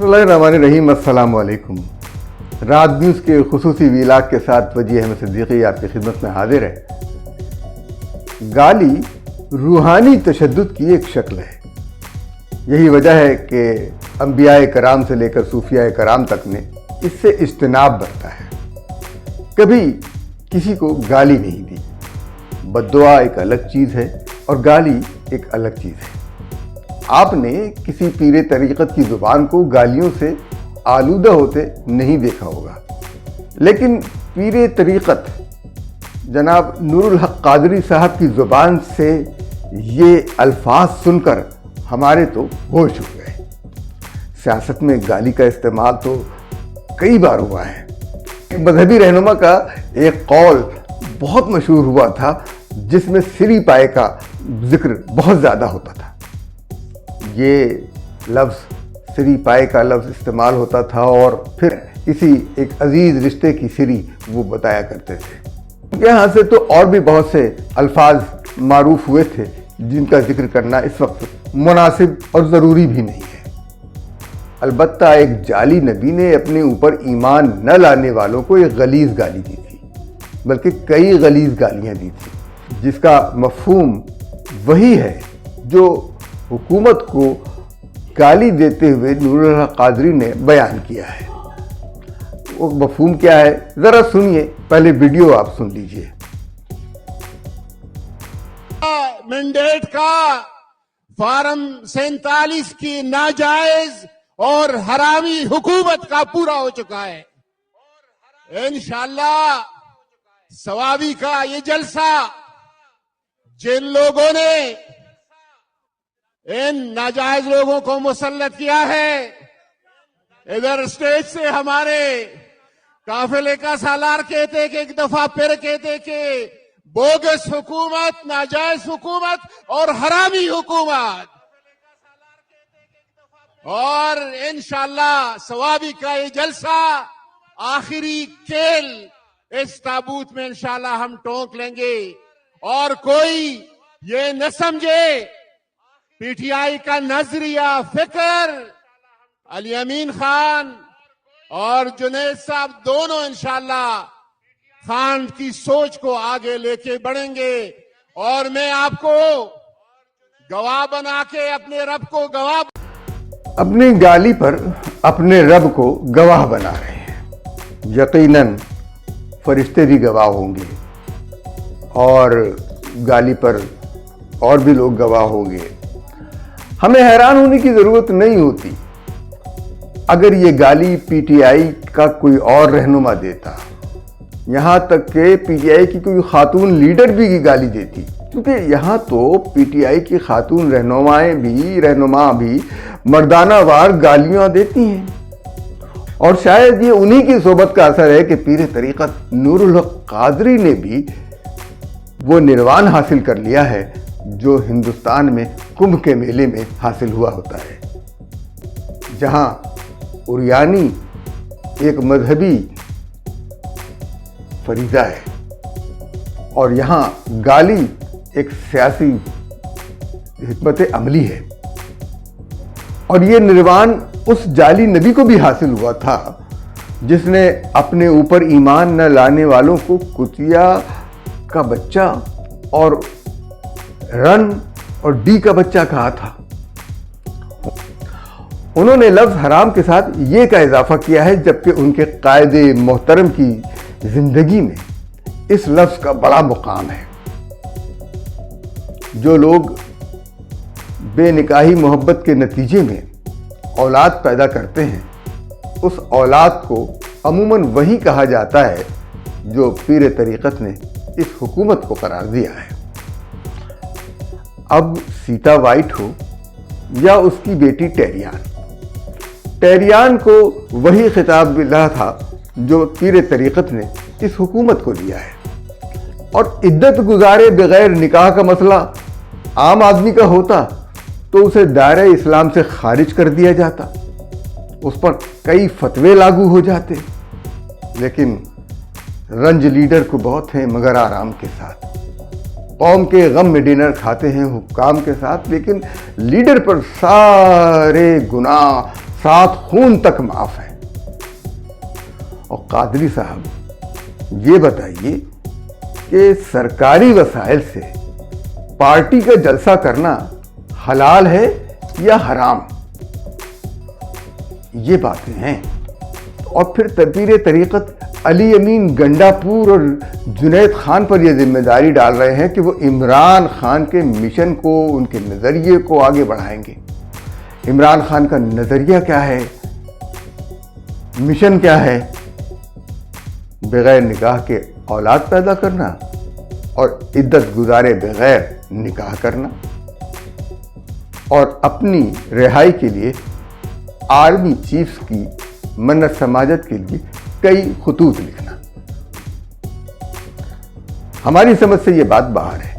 बिस्मिल्लाहिर्रहमानिर्रहीम। अस्सलाम वालेकुम। रात न्यूज़ के खुसूसी वीलाग के साथ वजी अहमद सिद्दीकी आपकी खिदमत में हाजिर है। गाली रूहानी तशद्दुद की एक शक्ल है। यही वजह है कि अंबियाए कराम से लेकर सूफियाए कराम तक ने इससे इज्तनाब बरता है। कभी किसी को गाली नहीं दी। बद्दुआ एक अलग चीज़ है और गाली एक अलग चीज़ है। आपने किसी पीरे तरीक़त की ज़ुबान को गालियों से आलूदा होते नहीं देखा होगा, लेकिन पीरे तरीक़त जनाब नूरुल हक कादरी साहब की ज़ुबान से ये अल्फाज सुनकर हमारे तो होश उड़ गए। सियासत में गाली का इस्तेमाल तो कई बार हुआ है। एक मजहबी रहनुमा का एक कौल बहुत मशहूर हुआ था, जिसमें सिरी पाए का जिक्र बहुत ज़्यादा होता था। ये लफ्ज़ सिरी पाए का लफ्ज़ इस्तेमाल होता था और फिर किसी एक अजीज़ रिश्ते की सिरी वो बताया करते थे। उनके यहाँ से तो और भी बहुत से अल्फाज मारूफ हुए थे, जिनका जिक्र करना इस वक्त मुनासिब और ज़रूरी भी नहीं है। अलबत्ता एक जाली नबी ने अपने ऊपर ईमान न लाने वालों को एक गलीज़ गाली दी थी, बल्कि कई गलीज़ गालियाँ दी थी, जिसका मफ़हूम वही है जो हुकूमत को गाली देते हुए नूरुल हक कादरी ने बयान किया है। वो मफ़हूम क्या है, ज़रा सुनिए। पहले वीडियो आप सुन लीजिए। मैंडेट का फार्म 47 की नाजायज और हरामी हुकूमत का पूरा हो चुका है। इंशाअल्लाह सवाबी का ये जलसा जिन लोगों ने इन नाजायज लोगों को मुसल्लत किया है, इधर स्टेज से हमारे काफिले का सालार कहते कि एक दफा फिर कहते कि बोगस हुकूमत, नाजायज हुकूमत और हरामी हुकूमत, और इंशाअल्लाह सवाबी का ये जलसा आखिरी खेल इस ताबूत में इंशाअल्लाह हम टोंक लेंगे। और कोई ये न समझे पीटीआई का नजरिया फिक्र अली अमीन खान और जुनैद साहब दोनों इंशाअल्लाह खान की सोच को आगे लेके बढ़ेंगे। और मैं आपको गवाह बना के अपने रब को गवाह, अपनी गाली पर अपने रब को गवाह बना रहे हैं। यकीनन फरिश्ते भी गवाह होंगे और गाली पर और भी लोग गवाह होंगे। हमें हैरान होने की ज़रूरत नहीं होती अगर ये गाली पीटीआई का कोई और रहनुमा देता, यहाँ तक कि पीटीआई की कोई खातून लीडर भी गाली देती, क्योंकि यहाँ तो पीटीआई की खातून रहनुमा भी मर्दानावार गालियाँ देती हैं। और शायद ये उन्हीं की सोबत का असर है कि पीरे तरीक़त नूरुल हक कादरी ने भी वो निर्वाण हासिल कर लिया है जो हिंदुस्तान में कुंभ के मेले में हासिल हुआ होता है, जहां उरियानी एक मजहबी फरीज़ा है और यहाँ गाली एक सियासी हिकमत अमली है। और ये निर्वाण उस जाली नबी को भी हासिल हुआ था जिसने अपने ऊपर ईमान न लाने वालों को कुतिया का बच्चा और रन और डी का बच्चा कहा था। उन्होंने लफ्ज़ हराम के साथ ये का इजाफा किया है, जबकि उनके कायदे मोहतरम की जिंदगी में इस लफ्ज़ का बड़ा मुकाम है। जो लोग बेनिकाही मोहब्बत के नतीजे में औलाद पैदा करते हैं, उस औलाद को अमूमन वही कहा जाता है जो पीरे तरीक़त ने इस हुकूमत को करार दिया है। अब सीता वाइट हो या उसकी बेटी टेरियान को वही खिताब मिला था जो पीरे तरीक़त ने इस हुकूमत को दिया है। और इद्दत गुजारे बगैर निकाह का मसला आम आदमी का होता तो उसे दायरे इस्लाम से खारिज कर दिया जाता, उस पर कई फतवे लागू हो जाते। लेकिन रंज लीडर को बहुत है मगर आराम के साथ। कौम के गम में डिनर खाते हैं हुक्काम के साथ, लेकिन लीडर पर सारे गुनाह 7 خون تک معاف ہیں۔ اور قادری صاحب یہ بتائیے کہ سرکاری وسائل سے پارٹی کا جلسہ کرنا حلال ہے یا حرام؟ یہ باتیں ہیں۔ اور پھر تدبیر طریقت علی امین گنڈا پور اور جنید خان پر یہ ذمہ داری ڈال رہے ہیں کہ وہ عمران خان کے مشن کو، ان کے نظریے کو آگے بڑھائیں گے۔ عمران خان کا نظریہ کیا ہے؟ مشن کیا ہے؟ بغیر نکاح کے اولاد پیدا کرنا اور عدت گزارے بغیر نکاح کرنا، اور اپنی رہائی کے لیے آرمی چیفز کی منت سماجت کے لیے کئی خطوط لکھنا۔ ہماری سمجھ سے یہ بات باہر ہے۔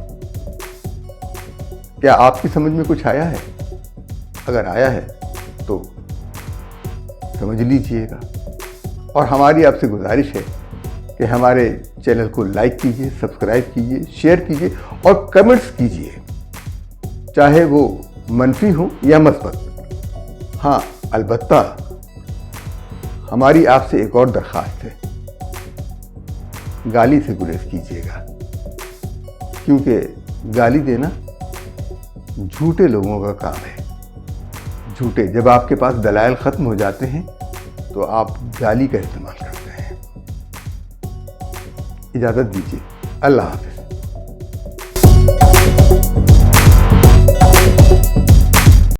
کیا آپ کی سمجھ میں کچھ آیا ہے؟ اگر آیا ہے تو سمجھ لیجئے گا۔ اور ہماری آپ سے گزارش ہے کہ ہمارے چینل کو لائک کیجئے، سبسکرائب کیجئے، شیئر کیجئے اور کمنٹس کیجئے، چاہے وہ منفی ہو یا مثبت۔ ہاں، البتہ ہماری آپ سے ایک اور درخواست ہے، گالی سے گریز کیجئے گا، کیونکہ گالی دینا جھوٹے لوگوں کا کام ہے۔ جھوٹے، جب آپ کے پاس دلائل ختم ہو جاتے ہیں تو آپ گالی کا استعمال کرتے ہیں۔ اجازت دیجیے، اللہ حافظ۔